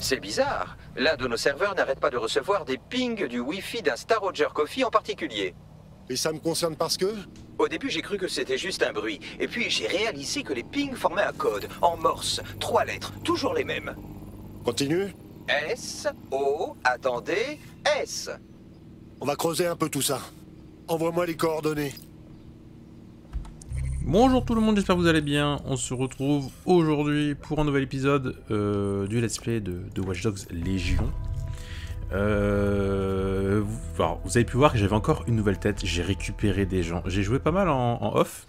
C'est bizarre. L'un de nos serveurs n'arrête pas de recevoir des pings du Wi-Fi d'un Star Roger Coffee en particulier. Et ça me concerne parce que... Au début, j'ai cru que c'était juste un bruit. Et puis, j'ai réalisé que les pings formaient un code, en morse. 3 lettres, toujours les mêmes. Continue. S, O, attendez, S. On va creuser un peu tout ça. Envoie-moi les coordonnées. Bonjour tout le monde, j'espère que vous allez bien. On se retrouve aujourd'hui pour un nouvel épisode du let's play de Watch Dogs Légion. Alors, vous avez pu voir que j'avais encore une nouvelle tête, j'ai récupéré des gens. J'ai joué pas mal en off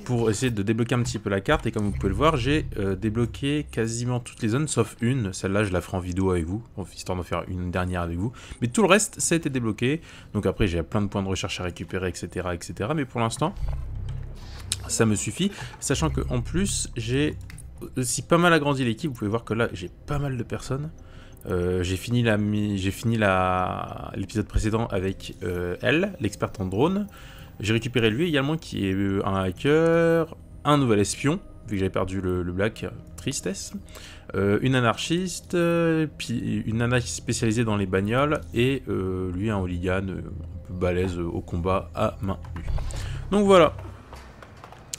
pour essayer de débloquer un petit peu la carte, et comme vous pouvez le voir, j'ai débloqué quasiment toutes les zones sauf une. Celle-là, je la ferai en vidéo avec vous, histoire d'en faire une dernière avec vous. Mais tout le reste, ça a été débloqué. Donc après, j'ai plein de points de recherche à récupérer, etc. etc. Mais pour l'instant, ça me suffit. Sachant qu'en plus, j'ai aussi pas mal agrandi l'équipe. Vous pouvez voir que là, j'ai pas mal de personnes. J'ai fini l'épisode précédent avec elle, l'experte en drone. J'ai récupéré lui également, qui est un hacker, un nouvel espion, vu que j'avais perdu le Black, tristesse, une anarchiste, puis une nana spécialisée dans les bagnoles, et lui un hooligan un peu balèze au combat à main nue. Donc voilà.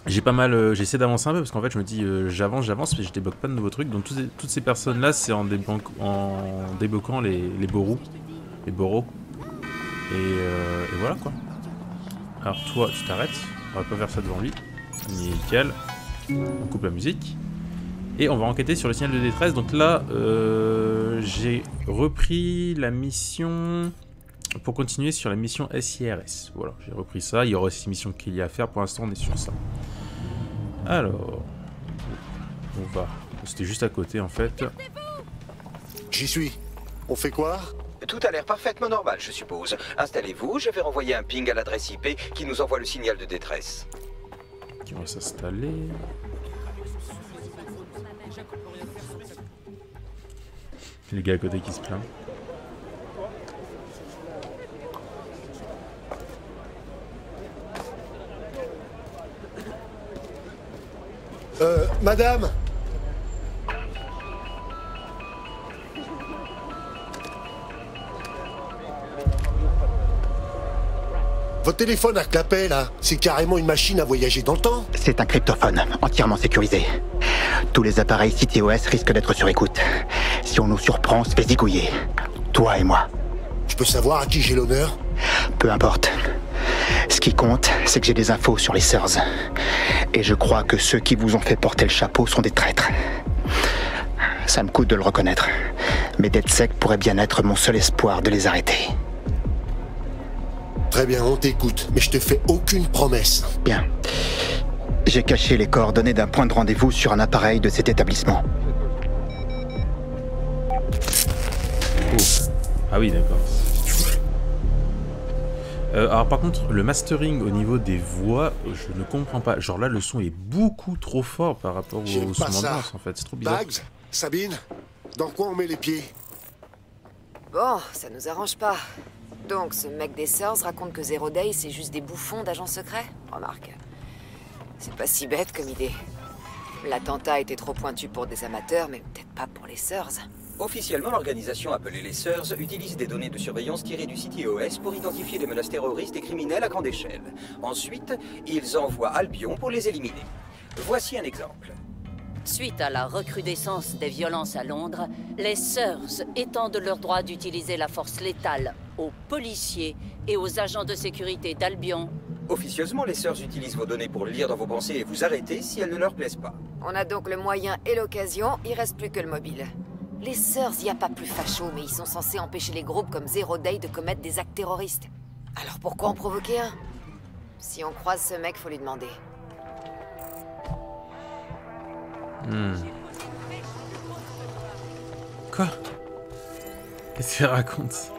J'essaie d'avancer un peu parce qu'en fait je me dis j'avance mais je débloque pas de nouveaux trucs. Donc toutes ces personnes là, c'est en débloquant les boros. Les boros. Et voilà quoi. Alors toi tu t'arrêtes, on va pas faire ça devant lui. Nickel. On coupe la musique. Et on va enquêter sur le signal de détresse. Donc là j'ai repris la mission pour continuer sur la mission SIRS. Voilà, j'ai repris ça. Il y aura aussi une mission qu'il y a à faire. Pour l'instant, on est sur ça. Alors, on va. C'était juste à côté en fait. J'y suis. On fait quoi? Tout a l'air parfaitement normal, je suppose. Installez-vous, je vais renvoyer un ping à l'adresse IP qui nous envoie le signal de détresse. Qui va s'installer. Les gars à côté qui se plaignent. Madame! Votre téléphone à clapet, là, c'est carrément une machine à voyager dans le temps? C'est un cryptophone, entièrement sécurisé. Tous les appareils CTOS risquent d'être sur écoute. Si on nous surprend, on se fait zigouiller. Toi et moi. Je peux savoir à qui j'ai l'honneur? Peu importe. Ce qui compte, c'est que j'ai des infos sur les Surs. Et je crois que ceux qui vous ont fait porter le chapeau sont des traîtres. Ça me coûte de le reconnaître. Mais DedSec pourrait bien être mon seul espoir de les arrêter. Très bien, on t'écoute, mais je te fais aucune promesse. Bien. J'ai caché les coordonnées d'un point de rendez-vous sur un appareil de cet établissement. Oh. Ah oui, d'accord. Alors par contre, le mastering au niveau des voix, je ne comprends pas. Genre là, le son est beaucoup trop fort par rapport au son d'ambiance en fait. C'est trop bizarre. Bags, Sabine, dans quoi on met les pieds? Bon, ça nous arrange pas. Donc, ce mec des Surs raconte que Zero Day, c'est juste des bouffons d'agents secrets? Remarque, c'est pas si bête comme idée. L'attentat était trop pointu pour des amateurs, mais peut-être pas pour les Surs. Officiellement, l'organisation appelée les Surs utilise des données de surveillance tirées du CTOS pour identifier les menaces terroristes et criminels à grande échelle. Ensuite, ils envoient Albion pour les éliminer. Voici un exemple. Suite à la recrudescence des violences à Londres, les Surs étendent leur droit d'utiliser la force létale aux policiers et aux agents de sécurité d'Albion. Officieusement, les Surs utilisent vos données pour lire dans vos pensées et vous arrêter si elles ne leur plaisent pas. On a donc le moyen et l'occasion, il reste plus que le mobile. Les Surs, y a pas plus facho, mais ils sont censés empêcher les groupes comme Zero Day de commettre des actes terroristes. Alors pourquoi en provoquer un? Si on croise ce mec, faut lui demander. Quoi? Qu'est-ce qu'il raconte?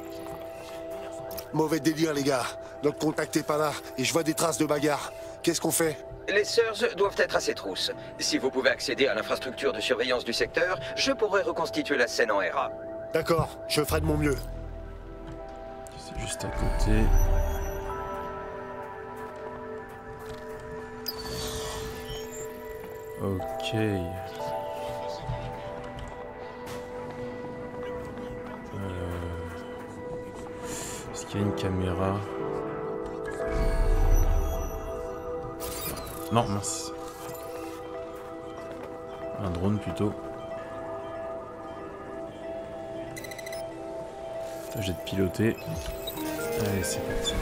Mauvais délire, les gars. Notre contact est pas là, et je vois des traces de bagarre. Qu'est-ce qu'on fait? Les Surs doivent être à ses trousses. Si vous pouvez accéder à l'infrastructure de surveillance du secteur, je pourrai reconstituer la scène en RA. D'accord, je ferai de mon mieux. C'est juste à côté. Ok. Est-ce qu'il y a une caméra? Non, mince. Un drone plutôt. J'ai de piloter. Allez, c'est parti.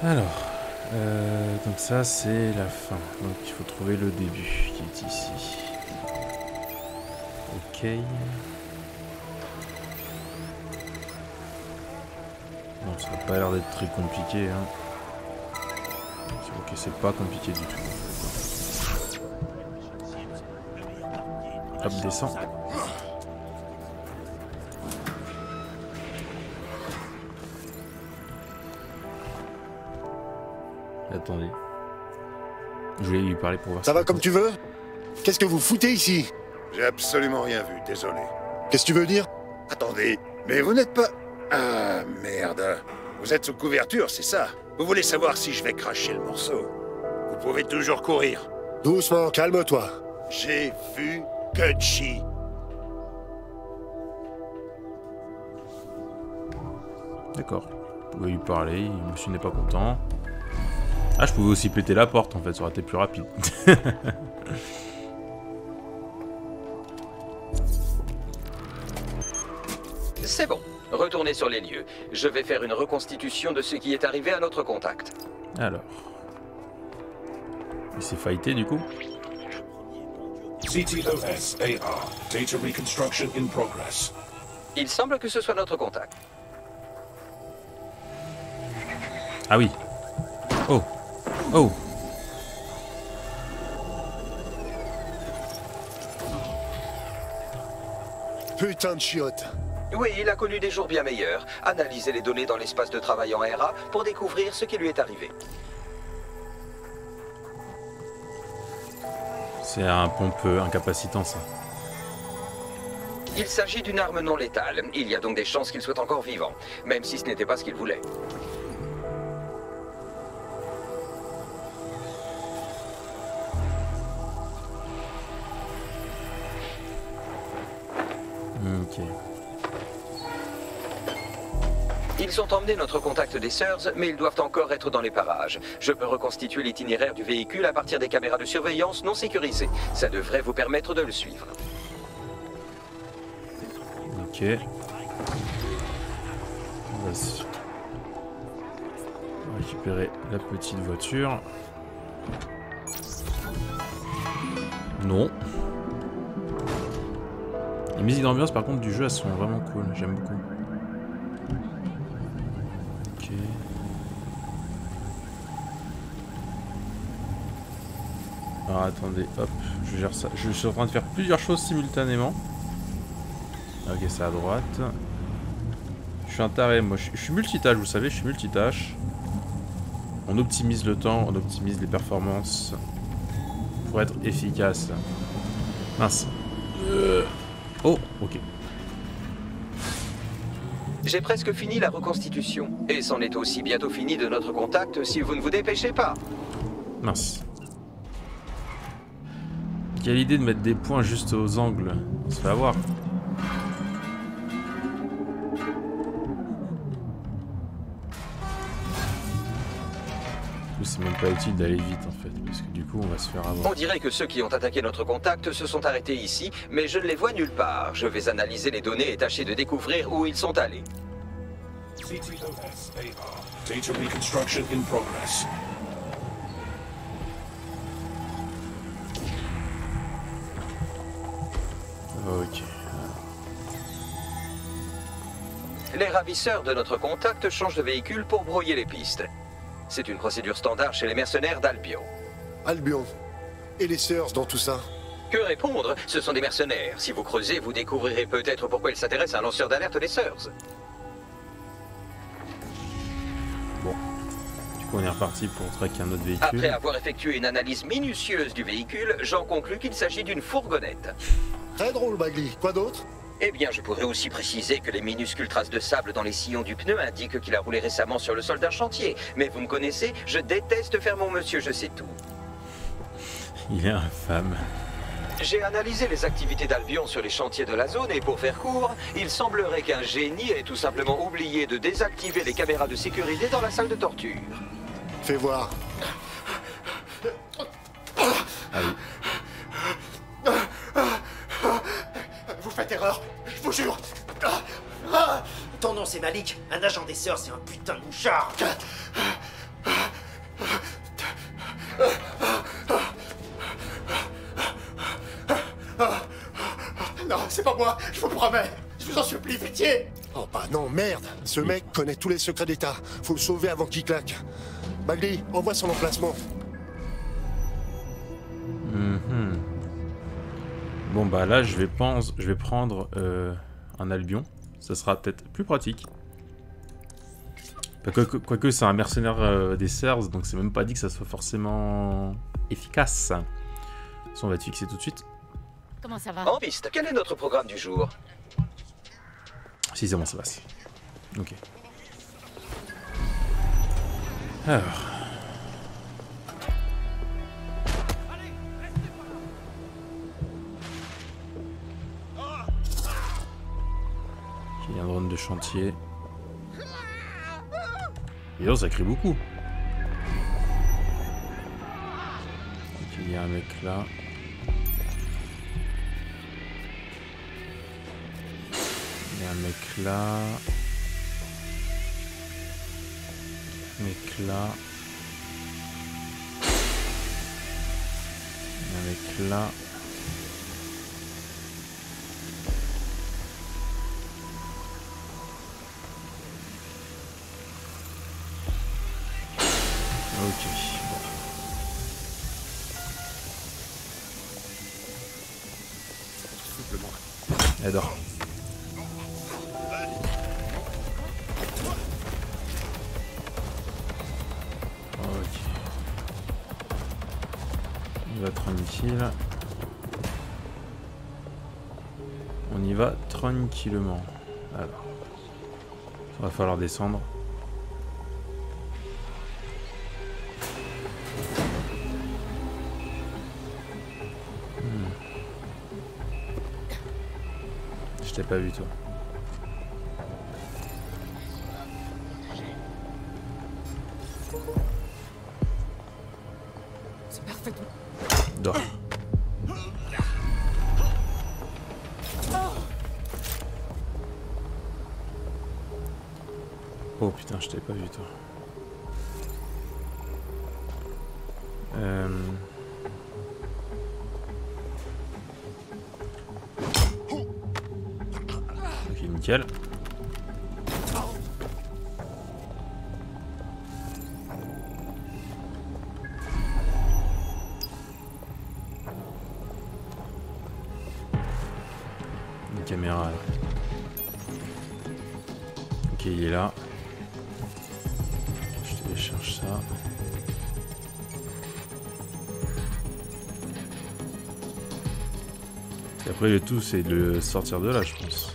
Alors, donc ça c'est la fin. Donc il faut trouver le début qui est ici. Ok. Bon, ça n'a pas l'air d'être très compliqué. Hein. Ok, c'est pas compliqué du tout. Hop, descend. Attendez. Je voulais lui parler pour voir. Ça va comme tu veux? Qu'est-ce que vous foutez ici? J'ai absolument rien vu, désolé. Qu'est-ce que tu veux dire? Attendez, mais vous n'êtes pas... Ah, merde. Vous êtes sous couverture, c'est ça? Vous voulez savoir si je vais cracher le morceau? Vous pouvez toujours courir. Doucement, calme-toi. J'ai vu Kutchi. D'accord. Vous pouvez lui parler, monsieur n'est pas content. Ah, je pouvais aussi péter la porte en fait, ça aurait été plus rapide. C'est bon. Retournez sur les lieux. Je vais faire une reconstitution de ce qui est arrivé à notre contact. Alors. Il s'est fighté du coup? CTOS AR. Data reconstruction in progress. Il semble que ce soit notre contact. Ah oui. Oh. Oh. Putain de chiotte. Oui, il a connu des jours bien meilleurs. Analysez les données dans l'espace de travail en RA pour découvrir ce qui lui est arrivé. C'est un pompe incapacitant ça. Il s'agit d'une arme non létale. Il y a donc des chances qu'il soit encore vivant, même si ce n'était pas ce qu'il voulait. Ok. Ils ont emmené notre contact des SIRS, mais ils doivent encore être dans les parages. Je peux reconstituer l'itinéraire du véhicule à partir des caméras de surveillance non sécurisées. Ça devrait vous permettre de le suivre. Ok. Vas-y. On va récupérer la petite voiture. Non. Les musiques d'ambiance par contre du jeu elles sont vraiment cool, j'aime beaucoup. Ok. Alors attendez, hop, je gère ça. Je suis en train de faire plusieurs choses simultanément. Ok, c'est à droite. Je suis un taré, moi je suis multitâche, vous savez, je suis multitâche. On optimise le temps, on optimise les performances pour être efficace. Mince. Oh, ok. J'ai presque fini la reconstitution. Et c'en est aussi bientôt fini de notre contact si vous ne vous dépêchez pas. Mince. Quelle idée de mettre des points juste aux angles. On se fait avoir. C'est même pas utile d'aller vite en fait, parce que du coup on va se faire avoir. On dirait que ceux qui ont attaqué notre contact se sont arrêtés ici, mais je ne les vois nulle part. Je vais analyser les données et tâcher de découvrir où ils sont allés. CTOS AR. Data reconstruction in progress. Ok. Les ravisseurs de notre contact changent de véhicule pour brouiller les pistes. C'est une procédure standard chez les mercenaires d'Albion. Albion. Et les SIRS dans tout ça? Que répondre? Ce sont des mercenaires. Si vous creusez, vous découvrirez peut-être pourquoi ils s'intéressent à un lanceur d'alerte des SIRS. Bon. Du coup on est reparti pour traquer un autre véhicule. Après avoir effectué une analyse minutieuse du véhicule, j'en conclus qu'il s'agit d'une fourgonnette. Très drôle, Bagley. Quoi d'autre? Eh bien, je pourrais aussi préciser que les minuscules traces de sable dans les sillons du pneu indiquent qu'il a roulé récemment sur le sol d'un chantier. Mais vous me connaissez, je déteste faire mon monsieur je sais tout. Il est infâme. J'ai analysé les activités d'Albion sur les chantiers de la zone et pour faire court, il semblerait qu'un génie ait tout simplement oublié de désactiver les caméras de sécurité dans la salle de torture. Fais voir. Ah oui. Vous faites erreur, je vous jure. Ton nom c'est Malik, un agent des sœurs, c'est un putain de mouchard. Non, c'est pas moi, je vous promets. Je vous en supplie, pitié. Oh bah non, merde. Ce mec connaît tous les secrets d'État. Faut le sauver avant qu'il claque. Bagley, envoie son emplacement. Bon bah là je vais prendre un Albion. Ça sera peut-être plus pratique. Quoique c'est un mercenaire des SERS, donc c'est même pas dit que ça soit forcément efficace. De toute façon, on va te fixer tout de suite. Comment ça va? En piste, quel est notre programme du jour? Si c'est bon, ça passe. Ok. Alors. Il y a un drone de chantier. Et ça crie beaucoup. Donc, il y a un mec là. Il y a un mec là. Un mec là. Un mec là. Ok, bon. Elle dort. Ok. On va tranquille. On y va tranquillement. Alors. Il va falloir descendre. Je t'ai pas vu toi. C'est parfait. Dors. Oh putain, je t'ai pas vu toi. Ok, nickel. Une caméra là. Ok, il est là. Je télécharge ça. Et après le tout c'est de le sortir de là je pense.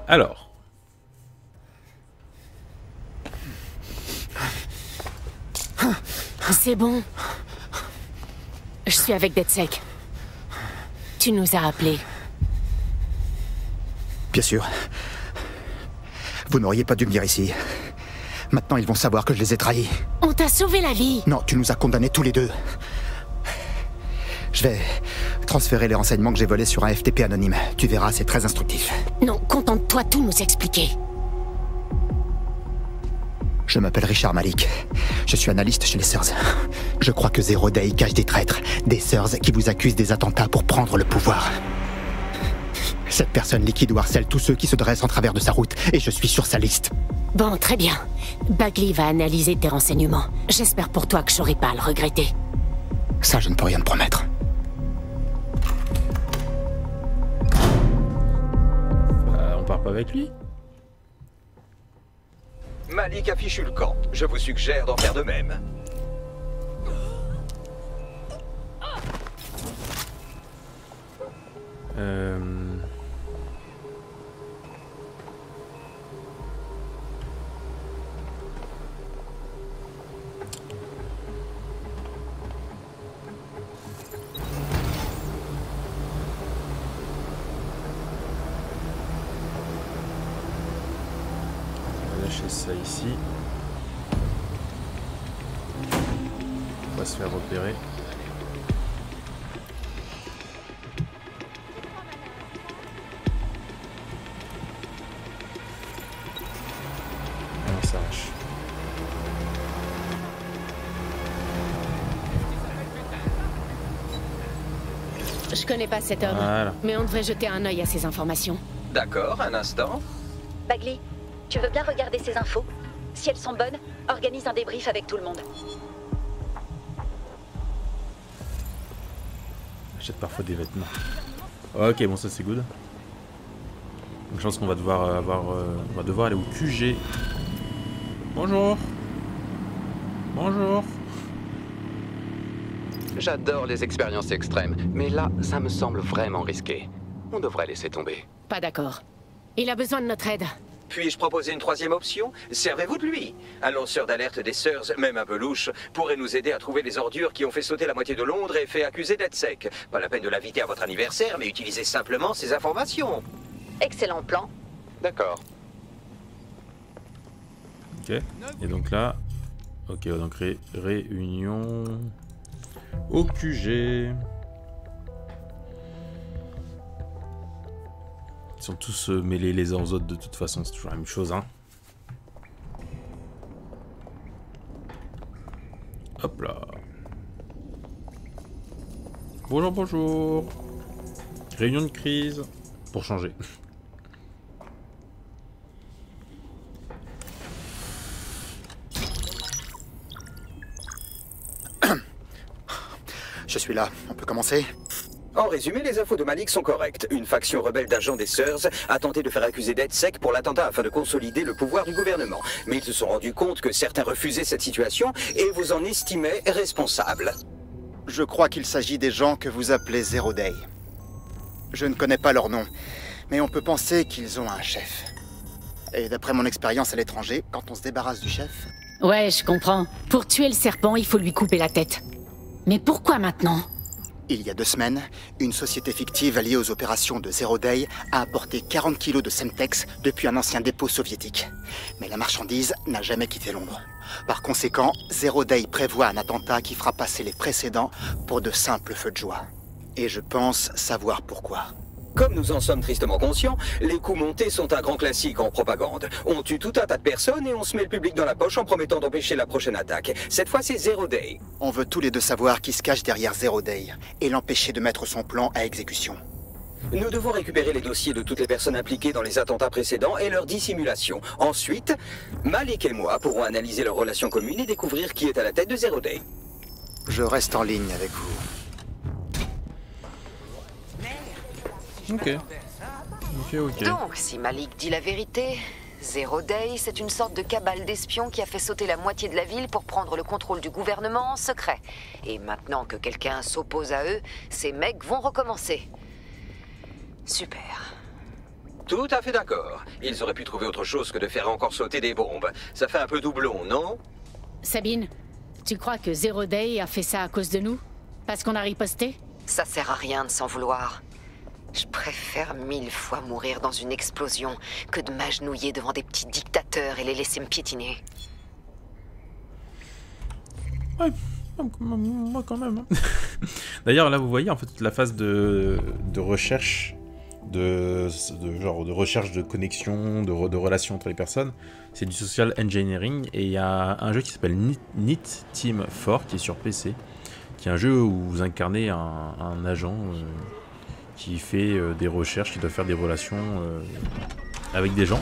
Alors. C'est bon. Je suis avec DedSec. Tu nous as appelés. Bien sûr. Vous n'auriez pas dû venir ici. Maintenant, ils vont savoir que je les ai trahis. On t'a sauvé la vie. Non, tu nous as condamnés tous les deux. Je vais transférer les renseignements que j'ai volés sur un FTP anonyme. Tu verras, c'est très instructif. Non, contente-toi tout nous expliquer. Je m'appelle Richard Malik. Je suis analyste chez les SERS. Je crois que Zero Day cache des traîtres, des SERS qui vous accusent des attentats pour prendre le pouvoir. Cette personne liquide ou harcèle tous ceux qui se dressent en travers de sa route, et je suis sur sa liste. Bon, très bien. Bagley va analyser tes renseignements. J'espère pour toi que je n'aurai pas à le regretter. Ça, je ne peux rien te promettre. On part pas avec lui? Malik a fichu le camp. Je vous suggère d'en faire de même. lâcher ça ici. On va se faire repérer. On s'arrache. Je connais pas cet homme, voilà. Mais on devrait jeter un œil à ces informations. D'accord, un instant. Bagley, tu veux bien regarder ces infos? Si elles sont bonnes, organise un débrief avec tout le monde. J'achète parfois des vêtements. Ok, bon ça c'est good. Donc je pense qu'on va devoir on va devoir aller au QG. Bonjour. Bonjour. J'adore les expériences extrêmes, mais là, ça me semble vraiment risqué. On devrait laisser tomber. Pas d'accord. Il a besoin de notre aide. Puis-je proposer une troisième option? Servez-vous de lui. Un lanceur d'alerte des Seurs, même un peu louche, pourrait nous aider à trouver les ordures qui ont fait sauter la moitié de Londres et fait accuser DedSec. Pas la peine de l'inviter à votre anniversaire, mais utilisez simplement ces informations. Excellent plan. D'accord. Ok. Et donc là... Ok, donc réunion... Au QG. Ils sont tous mêlés les uns aux autres de toute façon, c'est toujours la même chose, hein. Hop là. Bonjour, bonjour. Réunion de crise. Pour changer. Je suis là, on peut commencer? En résumé, les infos de Malik sont correctes. Une faction rebelle d'agents des Seurs a tenté de faire accuser DedSec pour l'attentat afin de consolider le pouvoir du gouvernement. Mais ils se sont rendus compte que certains refusaient cette situation et vous en estimaient responsable. Je crois qu'il s'agit des gens que vous appelez Zero Day. Je ne connais pas leur nom, mais on peut penser qu'ils ont un chef. Et d'après mon expérience à l'étranger, quand on se débarrasse du chef... Ouais, je comprends. Pour tuer le serpent, il faut lui couper la tête. Mais pourquoi maintenant? Il y a 2 semaines, une société fictive alliée aux opérations de Zero Day a apporté 40 kilos de Semtex depuis un ancien dépôt soviétique. Mais la marchandise n'a jamais quitté Londres. Par conséquent, Zero Day prévoit un attentat qui fera passer les précédents pour de simples feux de joie. Et je pense savoir pourquoi. Comme nous en sommes tristement conscients, les coups montés sont un grand classique en propagande. On tue tout un tas de personnes et on se met le public dans la poche en promettant d'empêcher la prochaine attaque. Cette fois, c'est Zero Day. On veut tous les deux savoir qui se cache derrière Zero Day et l'empêcher de mettre son plan à exécution. Nous devons récupérer les dossiers de toutes les personnes impliquées dans les attentats précédents et leur dissimulation. Ensuite, Malik et moi pourrons analyser leurs relations communes et découvrir qui est à la tête de Zero Day. Je reste en ligne avec vous. Ok. Ok. Donc, si Malik dit la vérité, Zero Day, c'est une sorte de cabale d'espions qui a fait sauter la moitié de la ville pour prendre le contrôle du gouvernement en secret. Et maintenant que quelqu'un s'oppose à eux, ces mecs vont recommencer. Super. Tout à fait d'accord. Ils auraient pu trouver autre chose que de faire encore sauter des bombes. Ça fait un peu doublon, non? Sabine, tu crois que Zero Day a fait ça à cause de nous? Parce qu'on a riposté? Ça sert à rien de s'en vouloir. Je préfère 1000 fois mourir dans une explosion que de m'agenouiller devant des petits dictateurs et les laisser me piétiner. Ouais, moi quand même. D'ailleurs, là, vous voyez en fait la phase de recherche, de recherche de connexion, de relations entre les personnes. C'est du social engineering et il y a un jeu qui s'appelle Nit Team 4 qui est sur PC, qui est un jeu où vous incarnez un agent. Qui fait des recherches, qui doit faire des relations avec des gens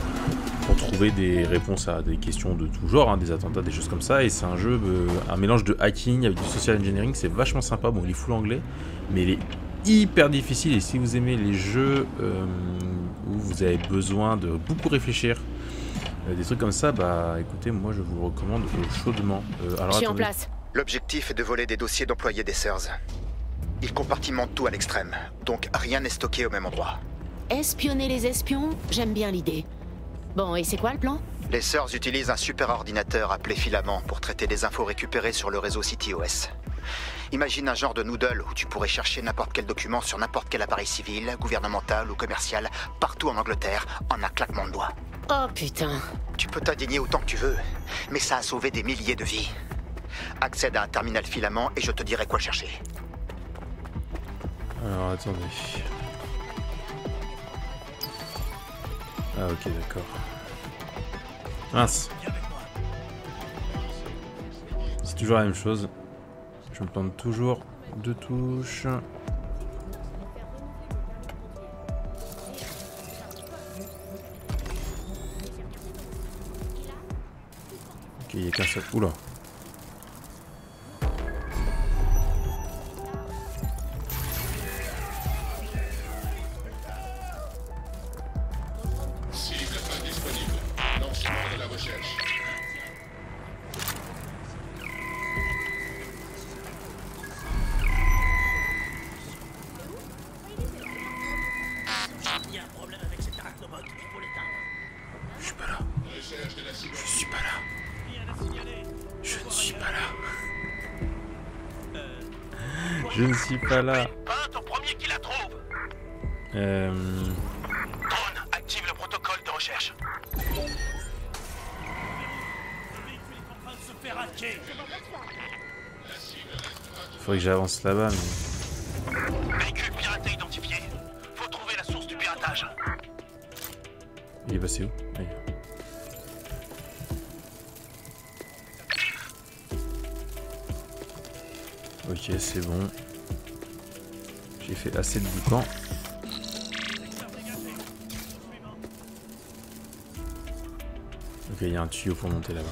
pour trouver des réponses à des questions de tout genre, hein, des attentats, des choses comme ça. Et c'est un jeu, un mélange de hacking avec du social engineering, c'est vachement sympa. Bon, il est full anglais, mais il est hyper difficile. Et si vous aimez les jeux où vous avez besoin de beaucoup réfléchir, des trucs comme ça, bah écoutez, moi je vous le recommande chaudement. Alors, je suis en place. L'objectif est de voler des dossiers d'employés des Seurs. Ils compartimentent tout à l'extrême, donc rien n'est stocké au même endroit. Espionner les espions, j'aime bien l'idée. Bon, et c'est quoi le plan? Les Seurs utilisent un super ordinateur appelé Filament pour traiter des infos récupérées sur le réseau CityOS. Imagine un genre de Noodle où tu pourrais chercher n'importe quel document sur n'importe quel appareil civil, gouvernemental ou commercial, partout en Angleterre, en un claquement de doigts. Oh putain. Tu peux t'indigner autant que tu veux, mais ça a sauvé des milliers de vies. Accède à un terminal filament et je te dirai quoi chercher. Alors attendez. Ah ok d'accord. Mince. C'est toujours la même chose. Je me plante toujours 2 touches. Ok, il n'y a qu'un seul. Oula. Je ne suis pas là. Ton premier qui la trouve. Drone, active le protocole de recherche. Faudrait que j'avance là-bas, mais... Véhicule piraté identifié. Faut trouver la source du piratage. Il est passé où? Allez. Ok, c'est bon. J'ai fait assez de boucan. Ok, il y a un tuyau pour monter là-bas.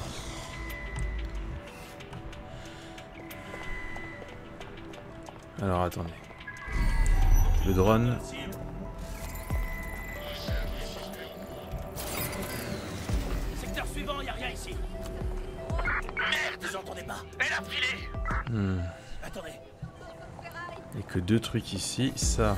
Alors attendez. Le drone. Secteur suivant, y a rien ici. Merde, vous entendez pas? Elle a filé. Attendez. Il n'y a que 2 trucs ici, ça.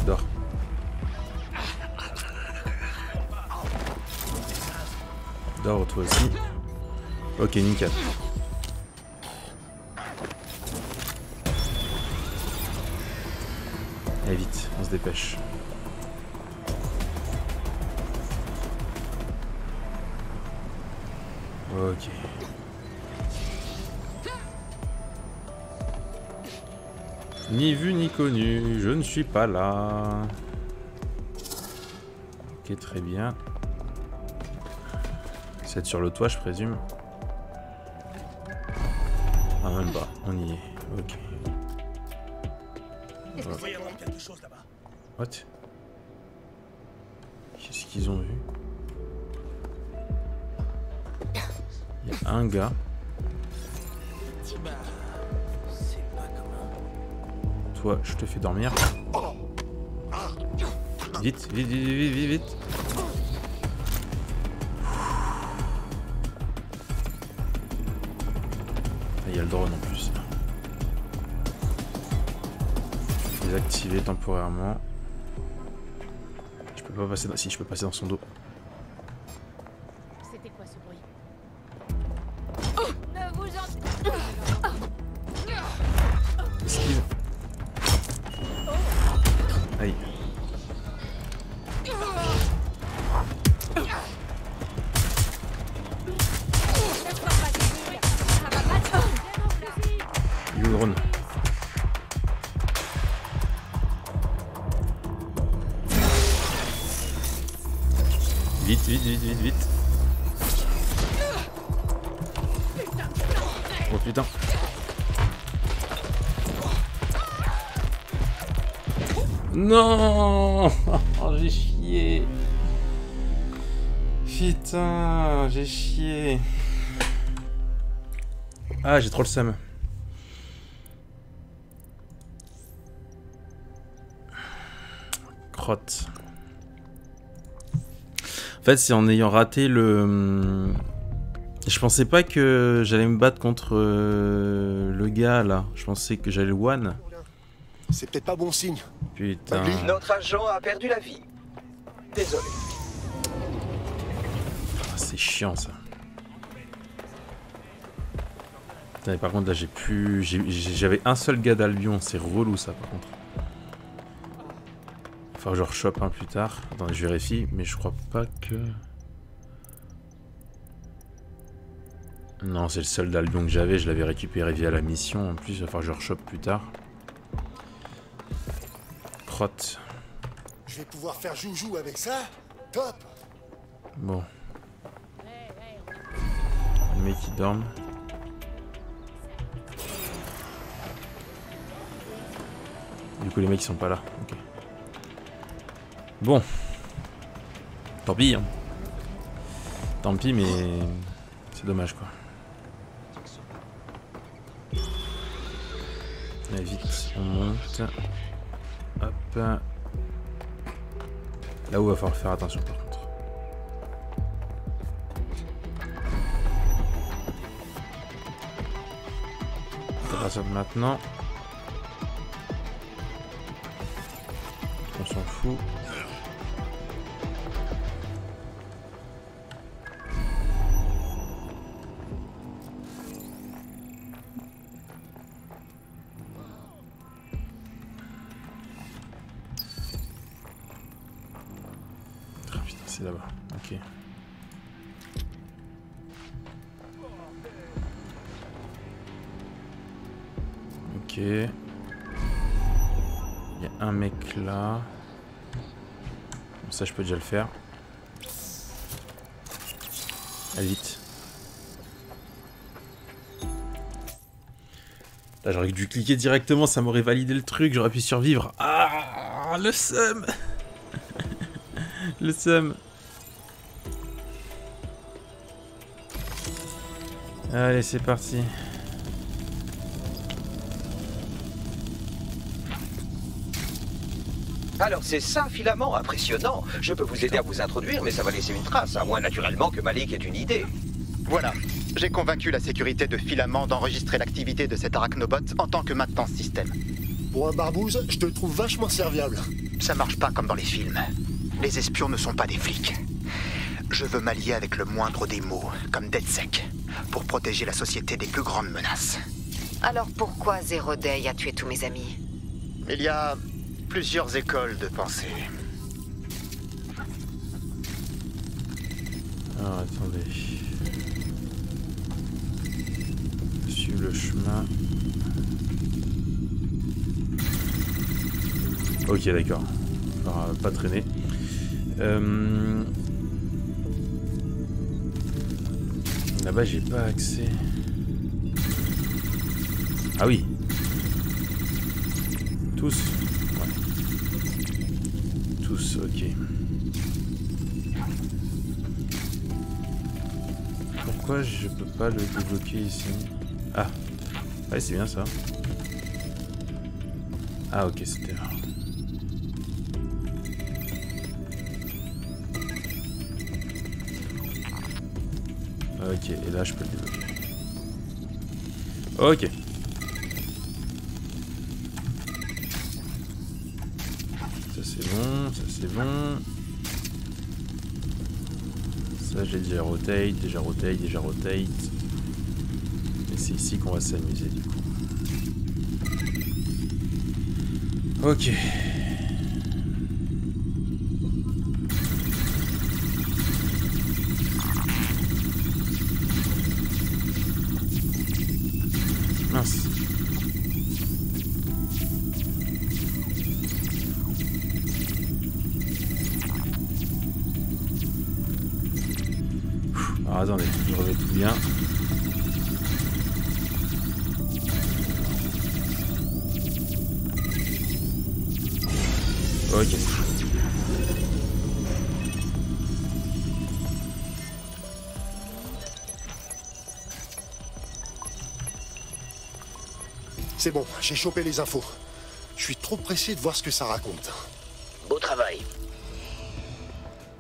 Dors. Dors toi aussi. Ok, nickel. Allez vite, on se dépêche. Ok. Ni vu ni connu, je ne suis pas là. Ok, très bien. C'est sur le toit, je présume. Ah, même pas, on y est. Ok. Vous voyez avoir quelque chose là-bas. What? Qu'est-ce qu'ils ont vu? Il y a un gars. Toi, je te fais dormir. Vite, vite, vite, vite, vite, vite. Il y a le drone en plus. Désactiver temporairement. Je peux pas passer dans... Si, je peux passer dans son dos. C'était quoi ce bruit? Ne vous en... Esquive. Aïe. Il est où le drone? Vite, vite, vite, vite, vite. Oh putain. Non. Oh, j'ai chié. Putain, j'ai chié. Ah, j'ai trop le seum. Crotte. En fait, c'est en ayant raté le... Je pensais pas que j'allais me battre contre le gars là. Je pensais que j'allais le one. C'est peut-être pas bon signe. Putain. Notre agent a perdu la vie. Désolé. C'est chiant ça. Putain, par contre là j'ai plus... J'avais un seul gars d'Albion, c'est relou ça par contre. Faut que je rechoppe un plus tard. Attendez, je vérifie, mais je crois pas que... Non, c'est le seul d'Albion que j'avais, je l'avais récupéré via la mission. En plus, il va falloir que je rechoppe plus tard. Prot. Je vais pouvoir faire joujou avec ça. Top. Bon. Les mecs qui dorment. Du coup les mecs ils sont pas là. Ok. Bon. Tant pis hein. Tant pis mais c'est dommage quoi. Allez vite, on monte. Hop. Là où il va falloir faire attention par contre. À partir de maintenant. On s'en fout. Ah putain, c'est là-bas. Ok. Ok. Il y a un mec là. Bon, ça je peux déjà le faire. Allez vite. Là j'aurais dû cliquer directement, ça m'aurait validé le truc, j'aurais pu survivre. Ah, le seum. Le seum. Allez c'est parti. Alors c'est ça, Filament, impressionnant. Je peux vous aider à vous introduire, mais ça va laisser une trace, à moins naturellement que Malik ait une idée. Voilà, j'ai convaincu la sécurité de Filament d'enregistrer l'activité de cet arachnobot en tant que maintenance système. Pour un barbouze, je te trouve vachement serviable. Ça marche pas comme dans les films. Les espions ne sont pas des flics. Je veux m'allier avec le moindre des maux, comme DedSec, pour protéger la société des plus grandes menaces. Alors pourquoi Zero Day a tué tous mes amis? Il y a plusieurs écoles de pensée. Alors attendez. Suivre le chemin. Ok d'accord. Alors, pas traîner. Là-bas j'ai pas accès. Ah oui. Tous. Ouais. Tous, ok. Pourquoi je peux pas le débloquer ici? Ah. Ouais c'est bien ça. Ah ok c'était là. Ok, et là je peux le débloquer. Ok. Ça c'est bon, ça c'est bon. Ça j'ai déjà rotate. Et c'est ici qu'on va s'amuser du coup. Ok. Mince. Alors attendez, je remets tout bien. Ok. C'est bon, j'ai chopé les infos. Je suis trop pressé de voir ce que ça raconte. Beau travail.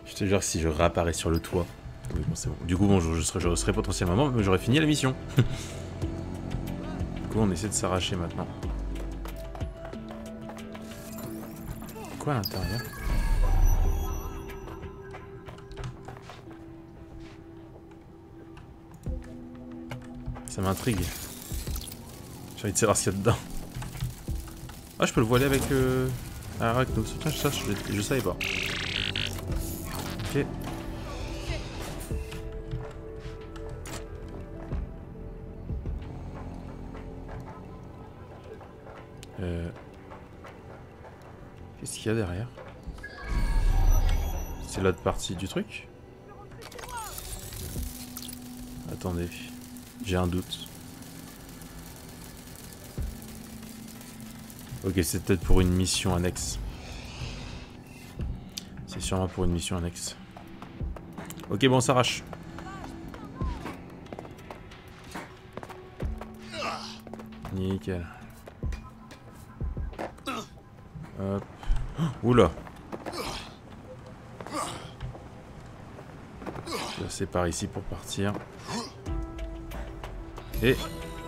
Je te jure que si je réapparais sur le toit. Oui, bon, c'est bon. Du coup, bon, je serais potentiellement, mais j'aurais fini la mission. Du coup, on essaie de s'arracher maintenant. Quoi à l'intérieur? Ça m'intrigue. J'ai envie de savoir ce qu'il y a dedans. Ah, je peux le voiler avec Arachno. Tiens, ça, je savais pas. Ok. Qu'est-ce qu'il y a derrière? C'est l'autre partie du truc? Attendez, j'ai un doute. Ok, c'est peut-être pour une mission annexe. C'est sûrement pour une mission annexe. Ok, bon, on s'arrache. Nickel. Hop. Oula. Je vais passer par ici pour partir. Et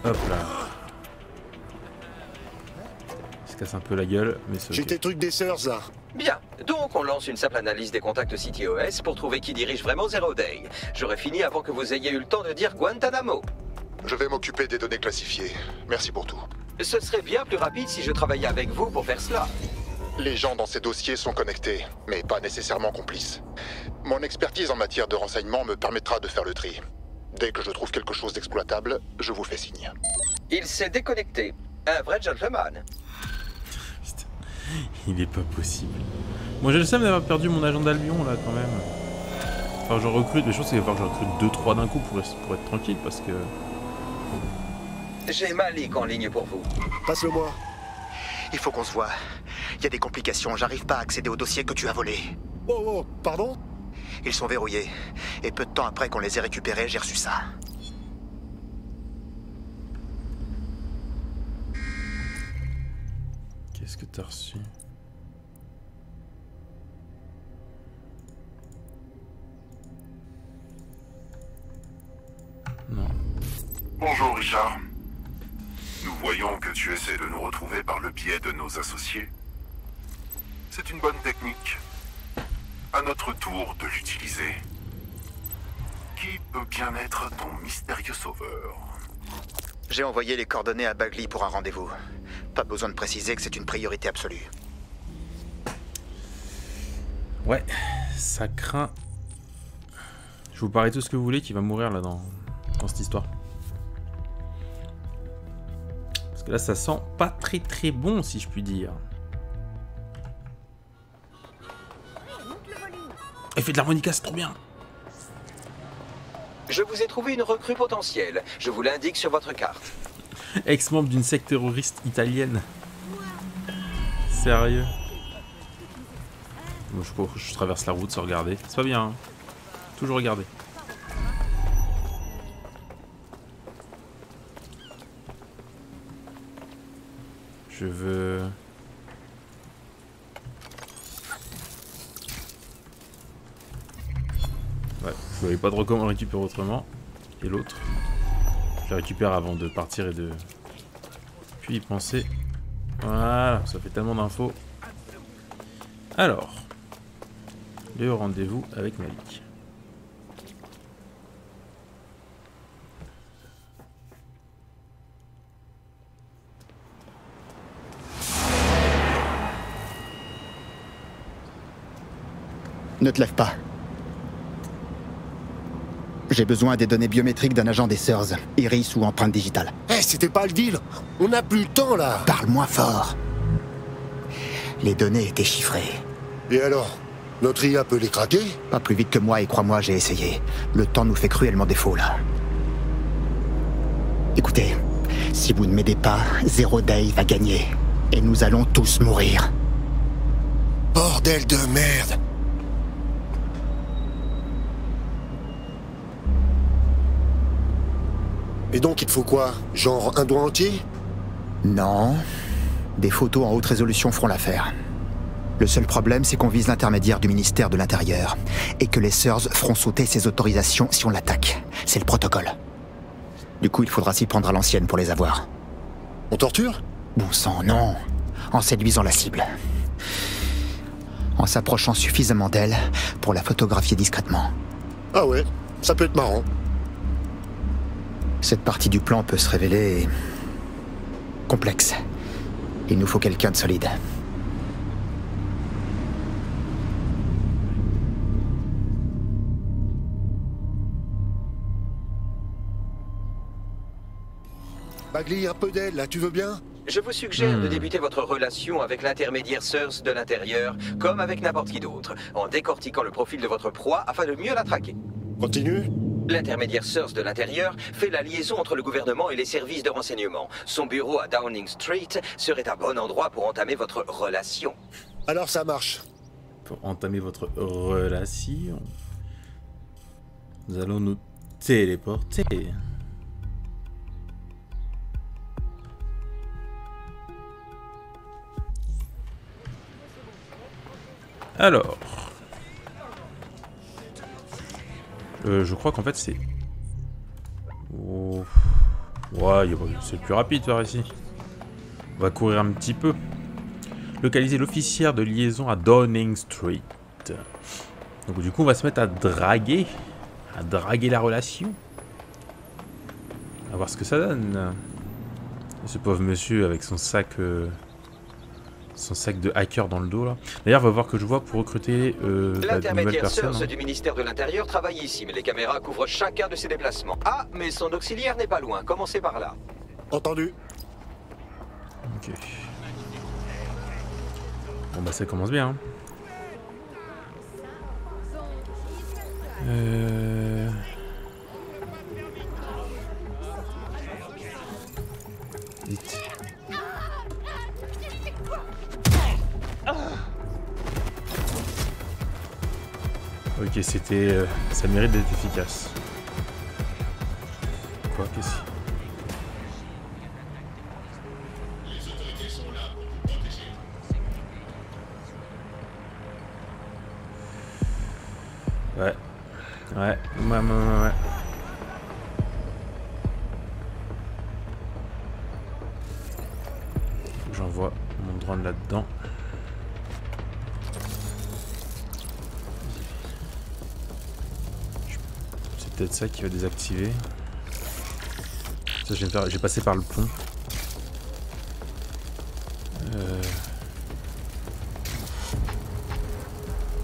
hop là. Il se casse un peu la gueule, mais c'est J'ai ok. tes trucs des sœurs là. Bien, donc on lance une simple analyse des contacts CityOS pour trouver qui dirige vraiment Zero Day. J'aurai fini avant que vous ayez eu le temps de dire Guantanamo. Je vais m'occuper des données classifiées. Merci pour tout. Ce serait bien plus rapide si je travaillais avec vous pour faire cela. Les gens dans ces dossiers sont connectés, mais pas nécessairement complices. Mon expertise en matière de renseignement me permettra de faire le tri. Dès que je trouve quelque chose d'exploitable, je vous fais signe. Il s'est déconnecté. Un vrai gentleman. Putain, il est pas possible. Moi j'ai le seum d'avoir perdu mon agent d'Albion là quand même. Enfin je recrute, mais je pense qu'il va falloir que je recrute 2-3 d'un coup pour être tranquille parce que... J'ai Malik en ligne pour vous. Passe-le-moi. Il faut qu'on se voit. Il y a des complications, j'arrive pas à accéder au dossier que tu as volé. Oh, pardon? Ils sont verrouillés. Et peu de temps après qu'on les ait récupérés, j'ai reçu ça. Qu'est-ce que t'as reçu? Non. Bonjour Richard. Nous voyons que tu essaies de nous retrouver par le biais de nos associés. C'est une bonne technique. À notre tour de l'utiliser. Qui peut bien être ton mystérieux sauveur? J'ai envoyé les coordonnées à Bagley pour un rendez-vous. Pas besoin de préciser que c'est une priorité absolue. Ouais, ça craint. Je vous parie tout ce que vous voulez qu'il va mourir là dans cette histoire. Parce que là ça sent pas très bon si je puis dire. Il fait de l'harmonica, c'est trop bien. Je vous ai trouvé une recrue potentielle. Je vous l'indique sur votre carte. Ex-membre d'une secte terroriste italienne. Sérieux? Bon, je traverse la route sans regarder. C'est pas bien, hein. Toujours regarder. Je veux... Ouais, je voyais pas trop comment le récupérer autrement. Et l'autre, je le récupère avant de partir et de... Puis y penser. Voilà, ça fait tellement d'infos. Alors, le rendez-vous avec Malik. Ne te lève pas. J'ai besoin des données biométriques d'un agent des SIRS, iris ou empreinte digitale. Eh, c'était pas le deal. On n'a plus le temps là. Parle moins fort. Les données étaient chiffrées. Et alors? Notre IA peut les craquer? Pas plus vite que moi et crois-moi, j'ai essayé. Le temps nous fait cruellement défaut là. Écoutez, si vous ne m'aidez pas, Zero Day va gagner. Et nous allons tous mourir. Bordel de merde. Et donc il te faut quoi? Genre un doigt entier? Non. Des photos en haute résolution feront l'affaire. Le seul problème, c'est qu'on vise l'intermédiaire du ministère de l'Intérieur. Et que les SIRS feront sauter ces autorisations si on l'attaque. C'est le protocole. Du coup, il faudra s'y prendre à l'ancienne pour les avoir. On torture? Bon sang, non. En séduisant la cible. En s'approchant suffisamment d'elle pour la photographier discrètement. Ah ouais, ça peut être marrant. Cette partie du plan peut se révéler complexe. Il nous faut quelqu'un de solide. Bagley, un peu d'aide, là, tu veux bien? Je vous suggère de débuter votre relation avec l'intermédiaire Source de l'intérieur, comme avec n'importe qui d'autre, en décortiquant le profil de votre proie afin de mieux la traquer. Continue. L'intermédiaire Source de l'intérieur fait la liaison entre le gouvernement et les services de renseignement. Son bureau à Downing Street serait un bon endroit pour entamer votre relation. Alors ça marche. Pour entamer votre relation, nous allons nous téléporter. Alors, je crois qu'en fait c'est... Oh. Ouais, c'est plus rapide par ici. On va courir un petit peu. Localiser l'officière de liaison à Downing Street. Donc du coup on va se mettre à draguer la relation. On va voir ce que ça donne. Ce pauvre monsieur avec son sac de hacker dans le dos là. D'ailleurs, va voir que je vois pour recruter de nouvelles personnes. L'intermédiaire du ministère de l'Intérieur travaille ici, mais les caméras couvrent chacun de ses déplacements. Ah, mais son auxiliaire n'est pas loin. Commencez par là. Entendu. Ok. Bon bah ça commence bien. Vite. Ok, c'était... ça mérite d'être efficace. Quoi, qu'est-ce que... Ouais. J'envoie mon drone là-dedans. C'est peut-être ça qui va désactiver. Ça, je vais passer par le pont.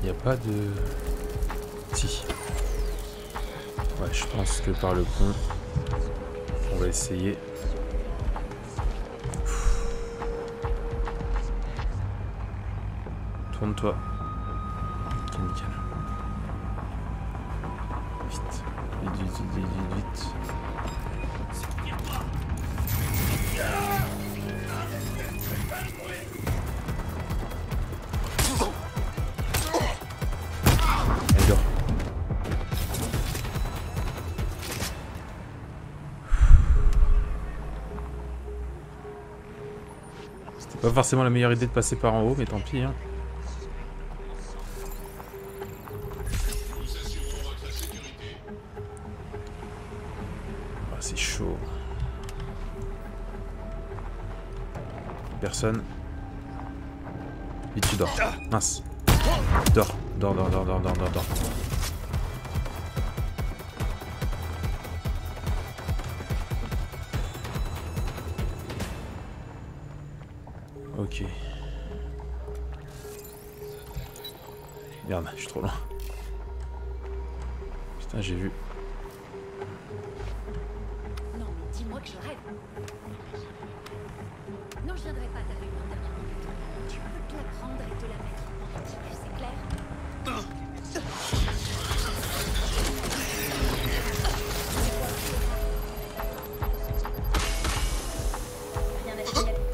Il n'y a pas de... Si. Ouais, je pense que par le pont, on va essayer. Tourne-toi. Ok, nickel. Vite. Vite. Allez, dors. C'était pas forcément la meilleure idée de passer par en haut, mais tant pis, hein. C'est chaud. Personne. Vite, tu dors. Mince. Dors. Ok. Merde, je suis trop loin. Putain, j'ai vu. Dis-moi que je rêve. Non, je viendrai pas à ta réunion d'interview. Tu peux te la prendre et te la mettre en entier, c'est clair? Rien à signaler.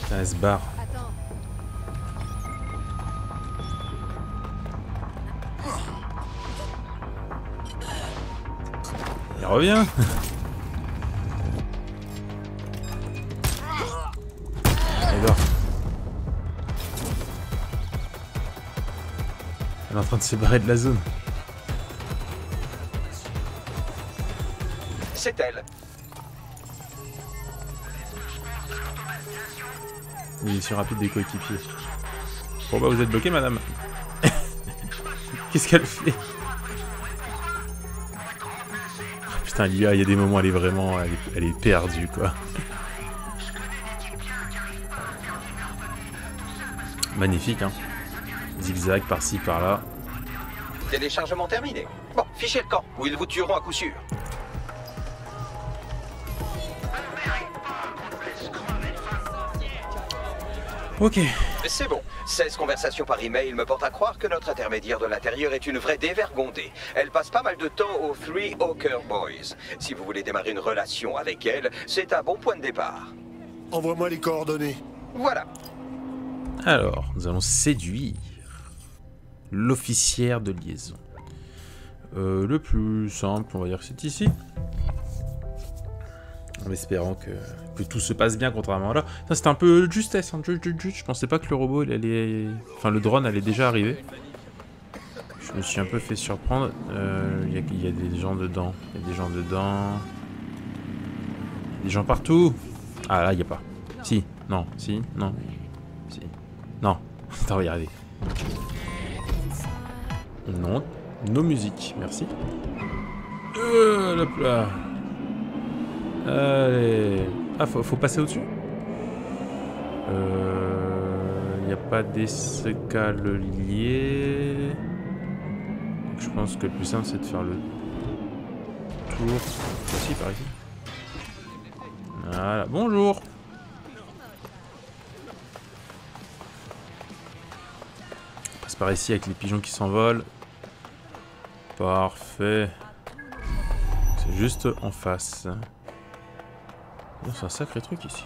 Putain, elle se barre. Reviens. Elle dort. Elle est en train de se barrer de la zone. C'est elle. Munition rapide des coéquipiers. Bon bah vous êtes bloqué madame. Qu'est-ce qu'elle fait? Putain, l'IA, il y a des moments, elle est vraiment... Elle est perdue, quoi. Magnifique, hein. Zigzag par-ci, par-là. Téléchargement terminé. Bon, fichez le camp, ou ils vous tueront à coup sûr. Ok. C'est bon. 16 conversations par email me portent à croire que notre intermédiaire de l'intérieur est une vraie dévergondée. Elle passe pas mal de temps aux Three Hawker Boys. Si vous voulez démarrer une relation avec elle, c'est un bon point de départ. Envoie-moi les coordonnées. Voilà. Alors, nous allons séduire l'officière de liaison. Le plus simple, on va dire que c'est ici. En espérant que tout se passe bien, contrairement à là. Ça, c'était un peu de justesse. Hein. Je pensais pas que le robot, il allait... Enfin, le drone allait déjà arriver. Je me suis un peu fait surprendre. Il y a des gens dedans. Il y a des gens dedans. Il y a des gens partout. Ah, là, il n'y a pas. Si. Non. Si. Non. Si. Non. Attends, on va y arriver. Non. Nos musiques. Merci. Hop là. Allez. Ah, faut passer au-dessus. Il n'y a pas d'escalier. Je pense que le plus simple, c'est de faire le tour. Aussi, par ici. Voilà. Bonjour. On passe par ici avec les pigeons qui s'envolent. Parfait. C'est juste en face. C'est un sacré truc ici.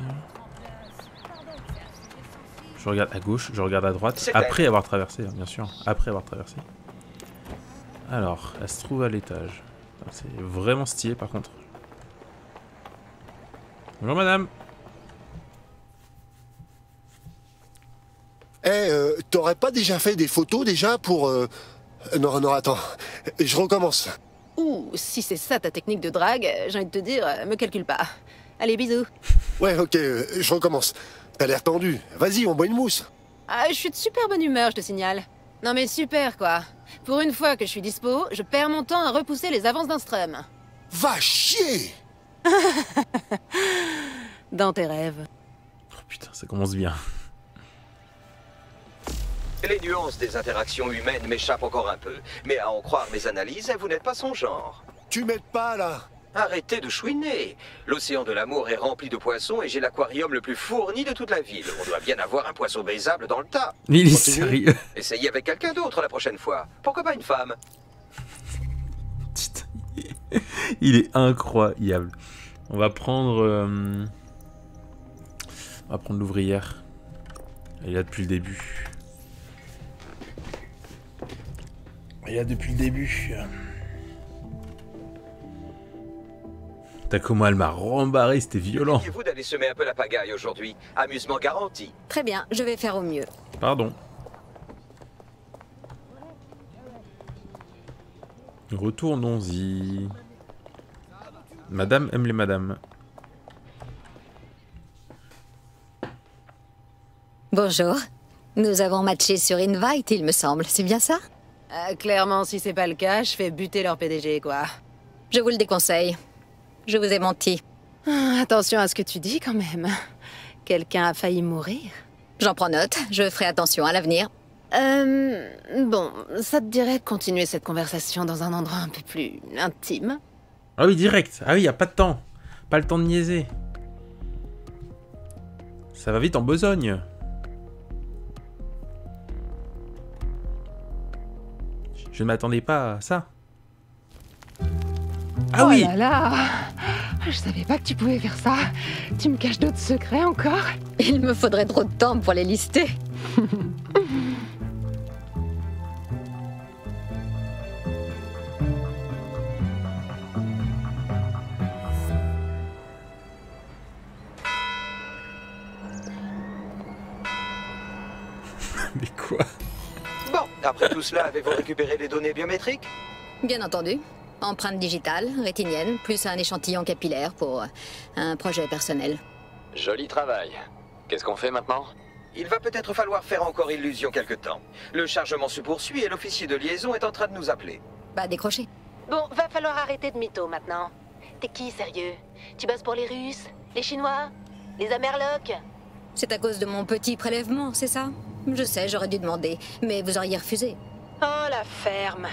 Je regarde à gauche, je regarde à droite, après avoir traversé, bien sûr. Après avoir traversé. Alors, elle se trouve à l'étage. C'est vraiment stylé par contre. Bonjour madame. T'aurais pas déjà fait des photos déjà pour... Non, attends. Je recommence. Ouh, si c'est ça ta technique de drague, j'ai envie de te dire, me calcule pas. Allez, bisous. Ouais, ok, je recommence. T'as l'air tendu. Vas-y, on boit une mousse. Ah, je suis de super bonne humeur, je te signale. Non mais super, quoi. Pour une fois que je suis dispo, je perds mon temps à repousser les avances d'un strum. Va chier. Dans tes rêves. Oh putain, ça commence bien. Les nuances des interactions humaines m'échappent encore un peu. Mais à en croire mes analyses, vous n'êtes pas son genre. Tu m'aides pas, là. Arrêtez de chouiner. L'océan de l'amour est rempli de poissons et j'ai l'aquarium le plus fourni de toute la ville. On doit bien avoir un poisson baisable dans le tas. Il est sérieux. Essayez avec quelqu'un d'autre la prochaine fois. Pourquoi pas une femme? Il est incroyable. On va prendre... On va prendre l'ouvrière. Elle est là depuis le début. Elle est là depuis le début. T'as comment elle m'a rembarré, c'était violent. Essayez-vous d'aller semer un peu la pagaille aujourd'hui. Amusement garanti. Très bien, je vais faire au mieux. Pardon. Retournons-y. Madame aime les madames. Bonjour. Nous avons matché sur Invite, il me semble. C'est bien ça? Clairement, si c'est pas le cas, je fais buter leur PDG, quoi. Je vous le déconseille. Je vous ai menti. Attention à ce que tu dis, quand même. Quelqu'un a failli mourir. J'en prends note. Je ferai attention à l'avenir. Bon, ça te dirait de continuer cette conversation dans un endroit un peu plus intime? Ah oui, direct. Ah oui, y a pas de temps. Pas le temps de niaiser. Ça va vite en besogne. Je ne m'attendais pas à ça. Ah oui! Oh là là! Je savais pas que tu pouvais faire ça. Tu me caches d'autres secrets encore? Il me faudrait trop de temps pour les lister. Mais quoi? Bon, après tout cela, avez-vous récupéré les données biométriques? Bien entendu. Empreinte digitale, rétinienne, plus un échantillon capillaire pour un projet personnel. Joli travail. Qu'est-ce qu'on fait maintenant? Il va peut-être falloir faire encore illusion quelque temps. Le chargement se poursuit et l'officier de liaison est en train de nous appeler. Bah, décrochez. Bon, va falloir arrêter de mytho maintenant. t'es qui, sérieux? Tu bosses pour les Russes? Les Chinois? Les Amerlocs? C'est à cause de mon petit prélèvement, c'est ça? Je sais, j'aurais dû demander, mais vous auriez refusé. Oh, la ferme.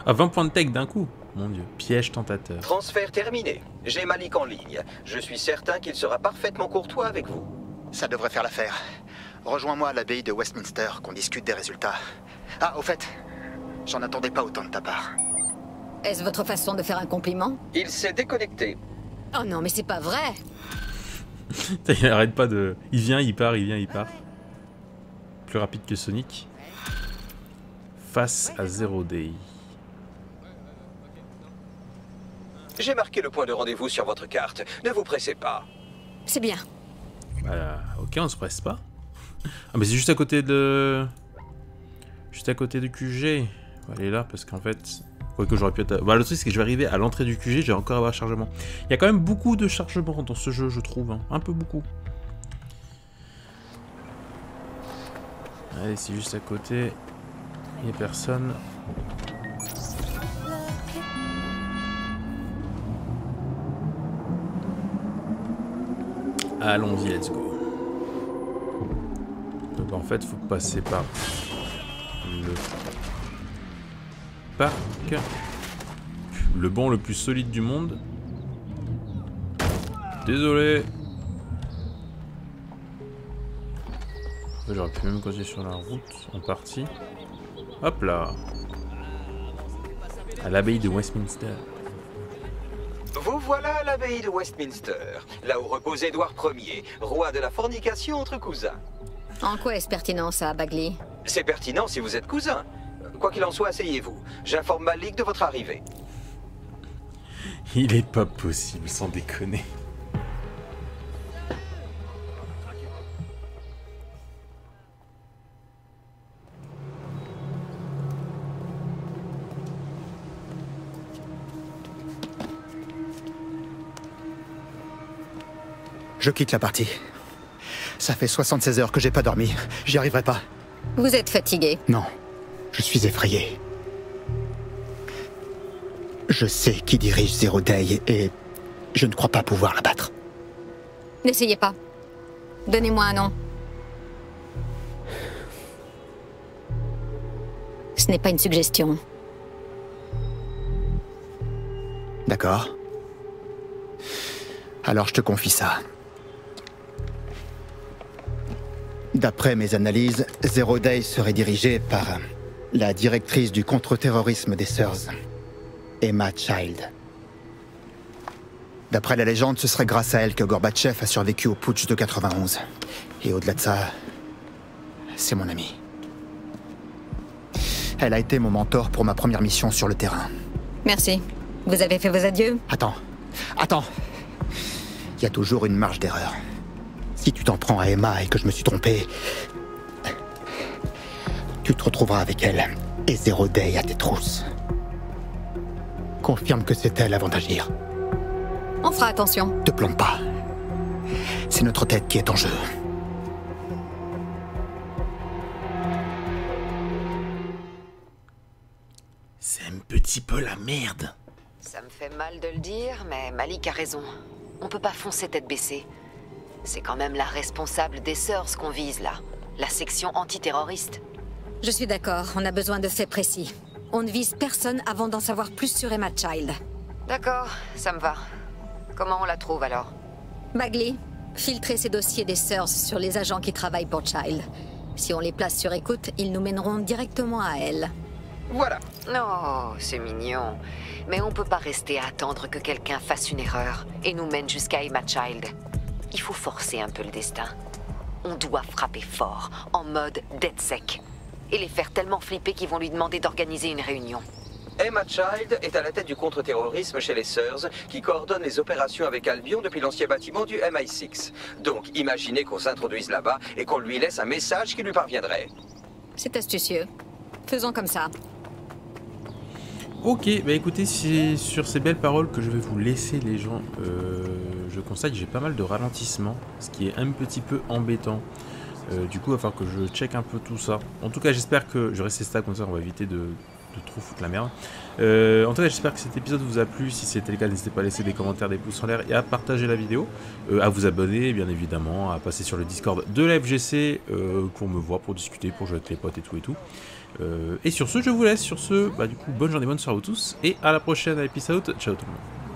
Ah, 20 points de tech d'un coup. Mon dieu, piège tentateur. Transfert terminé. J'ai Malik en ligne. Je suis certain qu'il sera parfaitement courtois avec vous. Ça devrait faire l'affaire. Rejoins-moi à l'abbaye de Westminster, qu'on discute des résultats. Ah, au fait, j'en attendais pas autant de ta part. Est-ce votre façon de faire un compliment? Il s'est déconnecté. Oh non, mais c'est pas vrai! Il arrête pas de... Il vient, il part, il vient, il part. Plus rapide que Sonic. Face à Zero Day. J'ai marqué le point de rendez-vous sur votre carte. Ne vous pressez pas. C'est bien. Bah, ok, on se presse pas. Ah, mais c'est juste à côté de... Juste à côté du QG. On va aller là, parce qu'en fait... Quoique j'aurais pu être... Bah, le truc, c'est que je vais arriver à l'entrée du QG, je vais encore avoir chargement. Il y a quand même beaucoup de chargement dans ce jeu, je trouve. Hein. Un peu beaucoup. Allez, c'est juste à côté. Il n'y a personne. Allons-y, let's go. Donc en fait, il faut passer par le parc. Le banc le plus solide du monde. Désolé. J'aurais pu même continuer sur la route en partie. Hop là. À l'abbaye de Westminster. Vous voilà à l'abbaye de Westminster, là où repose Édouard Ier, roi de la fornication entre cousins. En quoi est-ce pertinent ça, Bagley? C'est pertinent si vous êtes cousins. Quoi qu'il en soit, asseyez-vous. J'informe Malik de votre arrivée. Il est pas possible, sans déconner. Je quitte la partie. Ça fait 76 heures que j'ai pas dormi. J'y arriverai pas. Vous êtes fatigué? Non. Je suis effrayé. Je sais qui dirige Zero Day et je ne crois pas pouvoir la battre. N'essayez pas. Donnez-moi un nom. Ce n'est pas une suggestion. D'accord. Alors je te confie ça. D'après mes analyses, Zero Day serait dirigé par la directrice du contre-terrorisme des Sœurs, Emma Child. D'après la légende, ce serait grâce à elle que Gorbatchev a survécu au putsch de 91. Et au-delà de ça, c'est mon amie. Elle a été mon mentor pour ma première mission sur le terrain. Merci. Vous avez fait vos adieux? Attends. Il y a toujours une marge d'erreur. Si tu t'en prends à Emma et que je me suis trompé, tu te retrouveras avec elle et Zero Day à tes trousses. Confirme que c'est elle avant d'agir. On fera attention. Te plombe pas. C'est notre tête qui est en jeu. C'est un petit peu la merde. Ça me fait mal de le dire, mais Malik a raison. On peut pas foncer tête baissée. C'est quand même la responsable des Sœurs qu'on vise là. La section antiterroriste. Je suis d'accord, on a besoin de faits précis. On ne vise personne avant d'en savoir plus sur Emma Child. D'accord, ça me va. Comment on la trouve alors? Bagley, filtrez ces dossiers des Sœurs sur les agents qui travaillent pour Child. Si on les place sur écoute, ils nous mèneront directement à elle. Voilà. Oh, c'est mignon. Mais on peut pas rester à attendre que quelqu'un fasse une erreur et nous mène jusqu'à Emma Child. Il faut forcer un peu le destin. On doit frapper fort, en mode dead sec. Et les faire tellement flipper qu'ils vont lui demander d'organiser une réunion. Emma Child est à la tête du contre-terrorisme chez les Sœurs, qui coordonne les opérations avec Albion depuis l'ancien bâtiment du MI6. Donc imaginez qu'on s'introduise là-bas et qu'on lui laisse un message qui lui parviendrait. C'est astucieux. Faisons comme ça. Ok, bah écoutez, c'est sur ces belles paroles que je vais vous laisser les gens. Je constate que j'ai pas mal de ralentissements, ce qui est un petit peu embêtant. Du coup, il va falloir que je check un peu tout ça. En tout cas, j'espère que je vais rester stable comme ça, on va éviter de trop foutre la merde. En tout cas, j'espère que cet épisode vous a plu. Si c'était le cas, n'hésitez pas à laisser des commentaires, des pouces en l'air et à partager la vidéo. À vous abonner, bien évidemment, à passer sur le Discord de la FGC pour me voir, pour discuter, pour jouer avec les potes et tout et tout. Et sur ce, je vous laisse. Sur ce, bah, du coup, bonne journée, bonne soirée à vous tous. Et à la prochaine épisode. Ciao tout le monde.